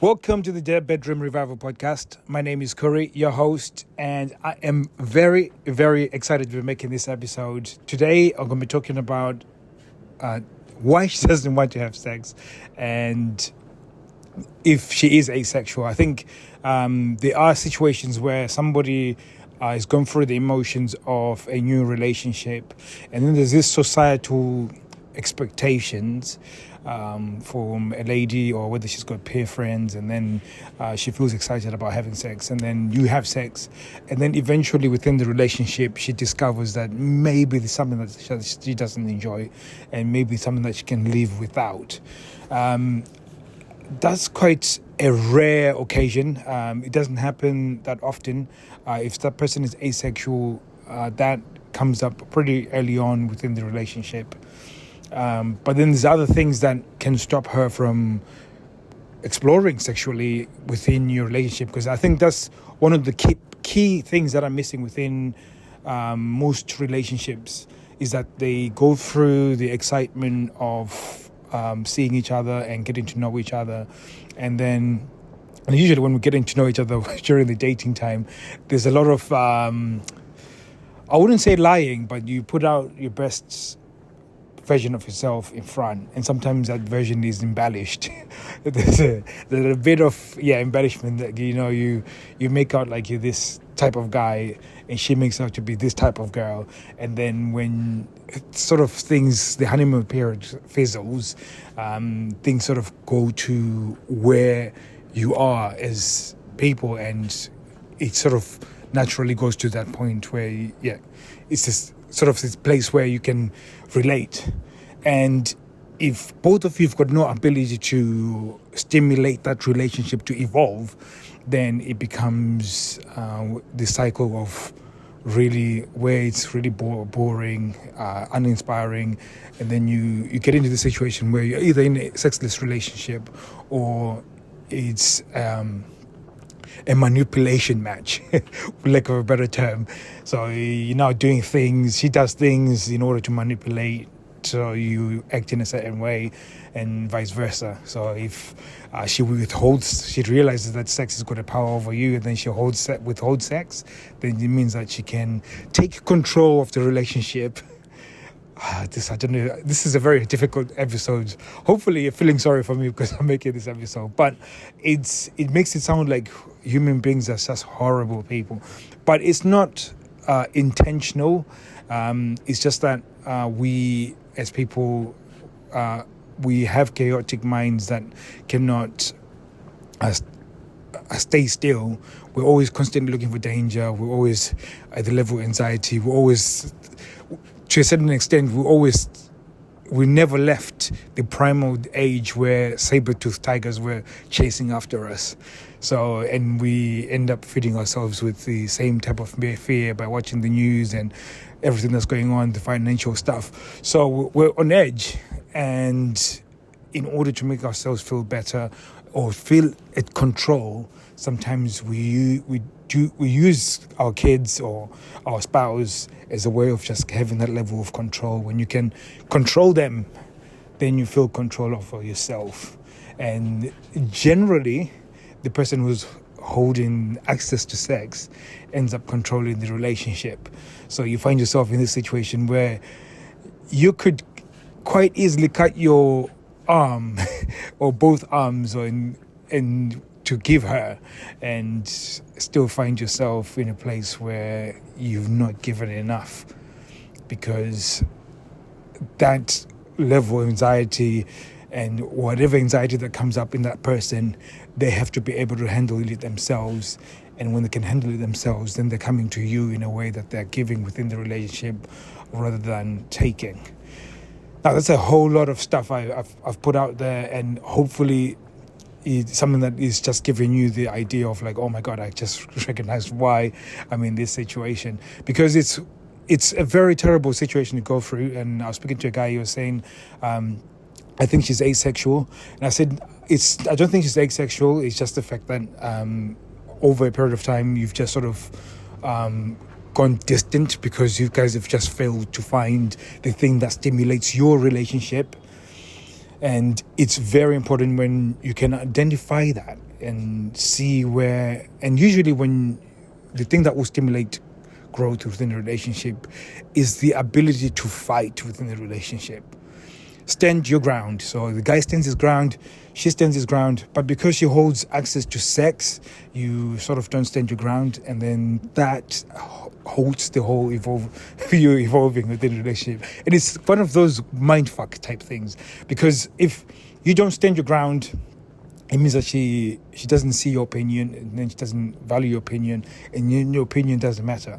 Welcome to the Dead Bedroom Revival Podcast. My name is Corey, your host, and I am very, very excited to be making this episode. Today, I'm going to be talking about why she doesn't want to have sex and if she is asexual. I think there are situations where somebody is going through the emotions of a new relationship, and then there's this societal expectations from a lady, or whether she's got peer friends, and then she feels excited about having sex, and then you have sex, and then eventually within the relationship she discovers that maybe there's something that she doesn't enjoy, and maybe something that she can live without. That's quite a rare occasion. It doesn't happen that often. If that person is asexual, that comes up pretty early on within the relationship. But then there's other things that can stop her from exploring sexually within your relationship, because I think that's one of the key things that are missing within most relationships, is that they go through the excitement of seeing each other and getting to know each other, and usually when we're getting to know each other during the dating time, there's a lot of I wouldn't say lying, but you put out your best version of yourself in front, and sometimes that version is embellished. there's a bit of embellishment that you make out like you're this type of guy, and she makes out to be this type of girl, and then when the honeymoon period fizzles, things sort of go to where you are as people, and it sort of naturally goes to that point where it's this place where you can relate. And if both of you have got no ability to stimulate that relationship to evolve, then it becomes the cycle of really where it's really boring, uninspiring, and then you get into the situation where you're either in a sexless relationship or it's a manipulation match, for lack of a better term. So you're now doing things, she does things in order to manipulate, so you act in a certain way, and vice versa. So if she realizes that sex has got a power over you, and then she withholds sex, then it means that she can take control of the relationship. I don't know. This is a very difficult episode. Hopefully you're feeling sorry for me because I'm making this episode. But it makes it sound like human beings are such horrible people. But it's not intentional. It's just that we as people, we have chaotic minds that cannot stay still. We're always constantly looking for danger. We're always at the level of anxiety. We're always, to a certain extent, we never left the primal age where saber-toothed tigers were chasing after us. So, and we end up feeding ourselves with the same type of fear by watching the news and everything that's going on, the financial stuff. So we're on edge, and in order to make ourselves feel better or feel at control, sometimes we use our kids or our spouse as a way of just having that level of control. When you can control them, then you feel control over yourself. And generally, the person who's holding access to sex ends up controlling the relationship. So you find yourself in this situation where you could quite easily cut your arm or both arms and to give her, and still find yourself in a place where you've not given enough, because that level of anxiety and whatever anxiety that comes up in that person, they have to be able to handle it themselves. And when they can handle it themselves, then they're coming to you in a way that they're giving within the relationship rather than taking. Now, that's a whole lot of stuff I've put out there, and hopefully it's something that is just giving you the idea of like, oh my God, I just recognized why I'm in this situation. Because it's a very terrible situation to go through. And I was speaking to a guy, he was saying, I think she's asexual. And I said, I don't think she's asexual. It's just the fact that over a period of time, you've just sort of gone distant because you guys have just failed to find the thing that stimulates your relationship. And it's very important when you can identify that. and see where. And usually, when the thing that will stimulate growth within a relationship is the ability to fight within the relationship. Stand your ground. So the guy stands his ground, she stands his ground, but because she holds access to sex, you sort of don't stand your ground, and then that holds the whole you evolving within a relationship. And it's one of those mindfuck type things, because if you don't stand your ground, it means that she doesn't see your opinion, and then she doesn't value your opinion, and your opinion doesn't matter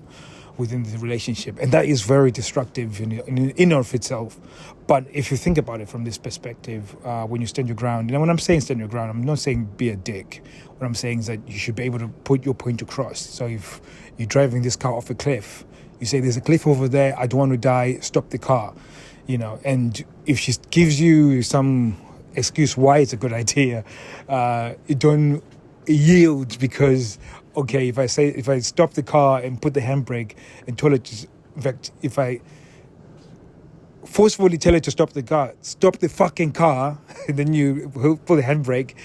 within the relationship, and that is very destructive in and of itself. But if you think about it from this perspective, when you stand your ground, and when I'm saying stand your ground, I'm not saying be a dick. What I'm saying is that you should be able to put your point across. So if you're driving this car off a cliff, you say there's a cliff over there, I don't want to die, stop the car, and if she gives you some excuse why it's a good idea, you don't yield, because okay, if I stop the car and put the handbrake and tell her to, in fact, if I forcefully tell her to stop the fucking car, and then you pull the handbrake,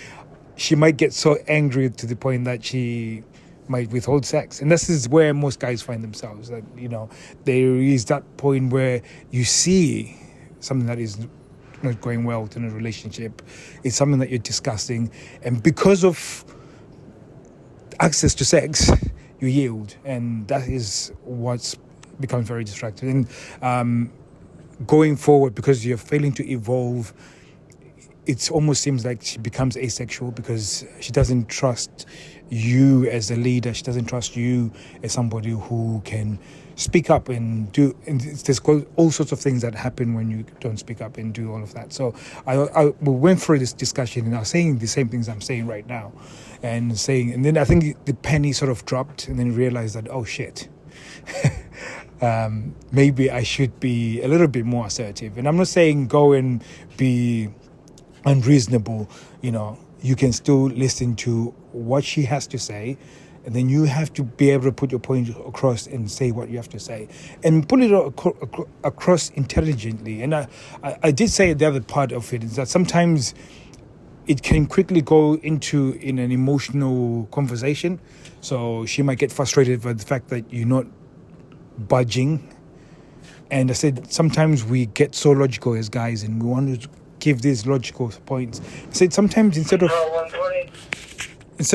she might get so angry to the point that she might withhold sex. And this is where most guys find themselves, that, there is that point where you see something that is not going well within a relationship. It's something that you're discussing, and because of access to sex, you yield, and that is what's becomes very distracting. And going forward, because you're failing to evolve, it almost seems like she becomes asexual, because she doesn't trust you as a leader. She doesn't trust you as somebody who can speak up and do. And there's all sorts of things that happen when you don't speak up and do all of that. So we went through this discussion, and I was saying the same things I'm saying right now, and then I think the penny sort of dropped, and then realized that, oh shit. Maybe I should be a little bit more assertive. And I'm not saying go and be unreasonable. You can still listen to what she has to say, and then you have to be able to put your point across and say what you have to say, and put it across intelligently. And I did say the other part of it is that sometimes it can quickly go in an emotional conversation. So she might get frustrated by the fact that you're not budging. And I said sometimes we get so logical as guys, and we want to give these logical points. I said sometimes instead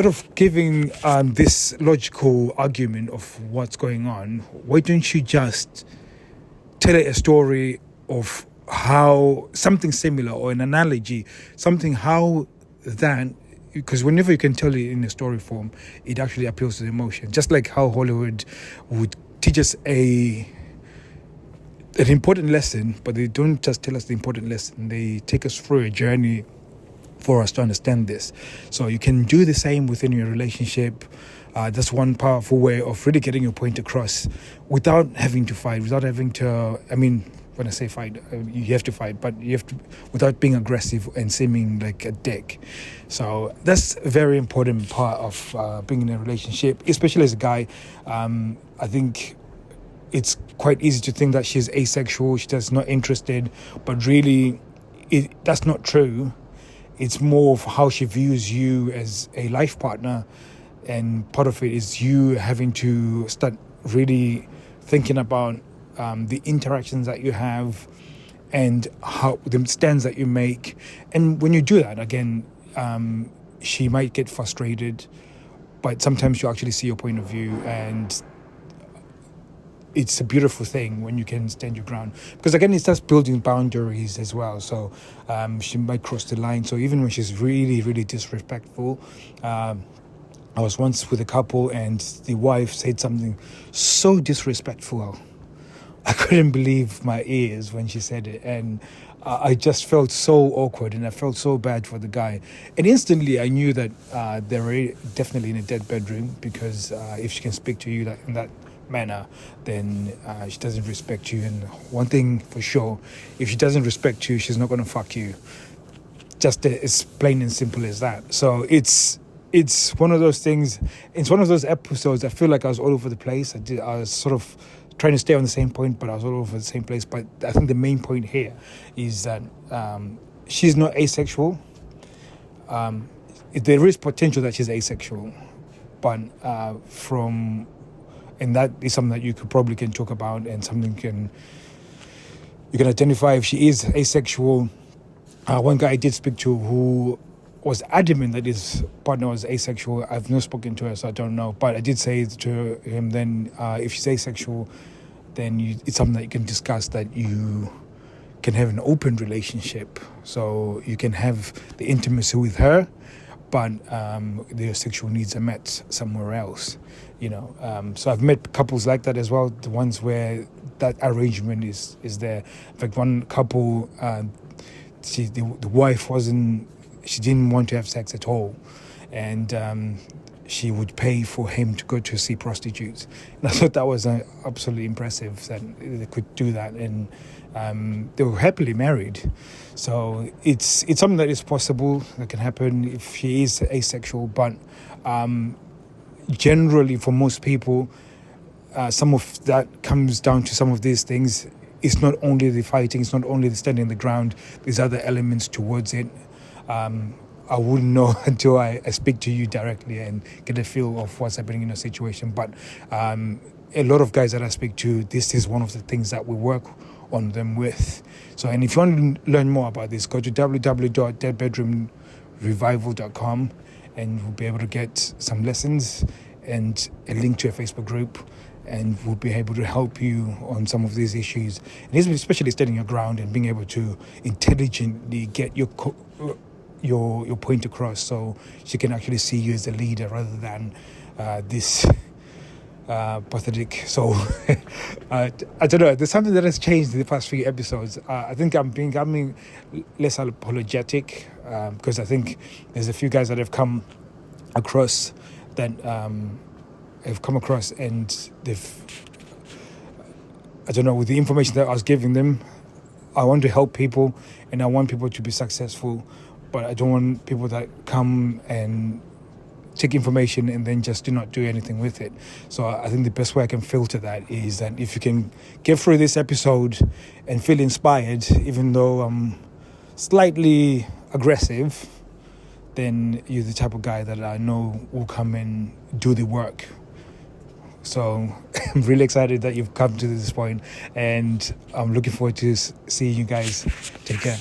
of giving this logical argument of what's going on, why don't you just tell it a story of how something similar, or an analogy, because whenever you can tell it in a story form, it actually appeals to the emotion. Just like how Hollywood would teach us an important lesson, but they don't just tell us the important lesson. They take us through a journey for us to understand this. So you can do the same within your relationship. That's one powerful way of really getting your point across without having to fight, when I say fight, you have to fight, but you have to, without being aggressive and seeming like a dick. So that's a very important part of being in a relationship, especially as a guy. I think it's quite easy to think that she's asexual, she's not interested, but really that's not true. It's more of how she views you as a life partner, and part of it is you having to start really thinking about the interactions that you have and how the stands that you make. And when you do that, again, she might get frustrated, but sometimes you actually see your point of view, and it's a beautiful thing when you can stand your ground, because again, it starts building boundaries as well. So she might cross the line. So even when she's really, really disrespectful, I was once with a couple, and the wife said something so disrespectful. I couldn't believe my ears when she said it, and I just felt so awkward, and I felt so bad for the guy. And instantly I knew that they're definitely in a dead bedroom, because if she can speak to you in that manner, then she doesn't respect you. And one thing for sure, if she doesn't respect you, she's not going to fuck you. Just as plain and simple as that. So it's one of those things. It's one of those episodes I feel like I was all over the place. I was sort of trying to stay on the same point, but I was all over the same place. But I think the main point here is that she's not asexual. there is potential that she's asexual, but and that is something that you probably can talk about, and something you can identify if she is asexual. One guy I did speak to who was adamant that his partner was asexual. I've not spoken to her, so I don't know. But I did say to him then, if she's asexual, then it's something that you can discuss, that you can have an open relationship. So you can have the intimacy with her, but their sexual needs are met somewhere else. So I've met couples like that as well, the ones where that arrangement is there. In fact, one couple, the wife she didn't want to have sex at all, and she would pay for him to go to see prostitutes. And I thought that was absolutely impressive that they could do that, and they were happily married. So it's something that is possible, that can happen if she is asexual, but generally for most people, some of that comes down to some of these things. It's not only the fighting, it's not only the standing the ground, there's other elements towards it. I wouldn't know until I speak to you directly and get a feel of what's happening in a situation. But a lot of guys that I speak to, this is one of the things that we work on them with. So, and if you want to learn more about this, go to www.deadbedroomrevival.com, and we'll be able to get some lessons and a link to a Facebook group, and we'll be able to help you on some of these issues. And especially standing your ground and being able to intelligently get your point across, so she can actually see you as a leader rather than this pathetic. So I don't know, there's something that has changed in the past few episodes. I think I'm becoming less apologetic, because I think there's a few guys that have come across and I don't know, with the information that I was giving them, I want to help people and I want people to be successful, but I don't want people that come and take information and then just do not do anything with it. So I think the best way I can filter that is that if you can get through this episode and feel inspired, even though I'm slightly aggressive, then you're the type of guy that I know will come and do the work. So I'm really excited that you've come to this point, and I'm looking forward to seeing you guys. Take care.